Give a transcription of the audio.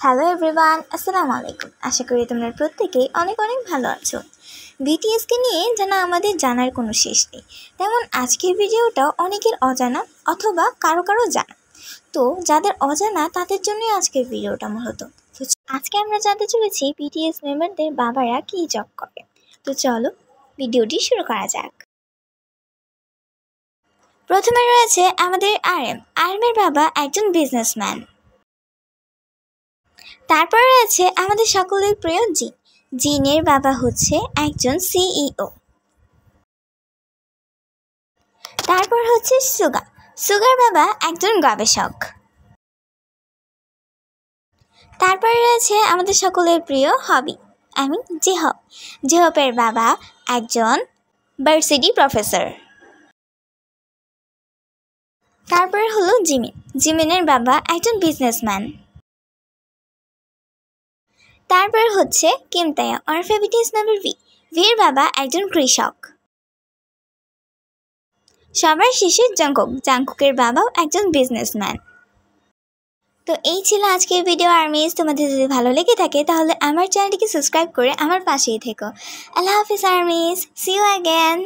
Hello everyone, আসসালামু আলাইকুম। আশা করি তোমরা প্রত্যেকেই অনেক অনেক ভালো আছো। বিটিএসকে নিয়ে যেন আমাদের জানার কোনো শেষ নেই, তেমন আজকের ভিডিওটাও অনেকের অজানা অথবা কারো কারো জানা। তো যাদের অজানা তাদের জন্যই আজকের ভিডিওটা মূলত। তো আজকে আমরা জানতে চলেছি বিটিএস মেম্বারদের বাবারা কী জব করে। তো চলো ভিডিওটি শুরু করা যাক। প্রথমে রয়েছে আমাদের আরএমের বাবা একজন বিজনেসম্যান। তারপর রয়েছে আমাদের সকলের প্রিয় জিনের বাবা হচ্ছে একজন সিইও। তারপর হচ্ছে সুগার বাবা একজন গবেষক। তারপর রয়েছে আমাদের সকলের প্রিয় জেহপের বাবা একজন ভার্সিটি প্রফেসর। তারপর হলো জিমিনের বাবা একজন বিজনেসম্যান। তারপর হচ্ছে কিমতায়া ওরফে বিটিএস মেম্বার ভির বাবা একজন কৃষক। সবার শেষে জাংকুকের বাবাও একজন বিজনেসম্যান। তো এই ছিল আজকের ভিডিও আর্মিজ। তোমাদের যদি ভালো লেগে থাকে তাহলে আমার চ্যানেলটিকে সাবস্ক্রাইব করে আমার পাশেই থেকো। আল্লাহ হাফিজ আর্মিজ, সি ইউ অ্যাগেন।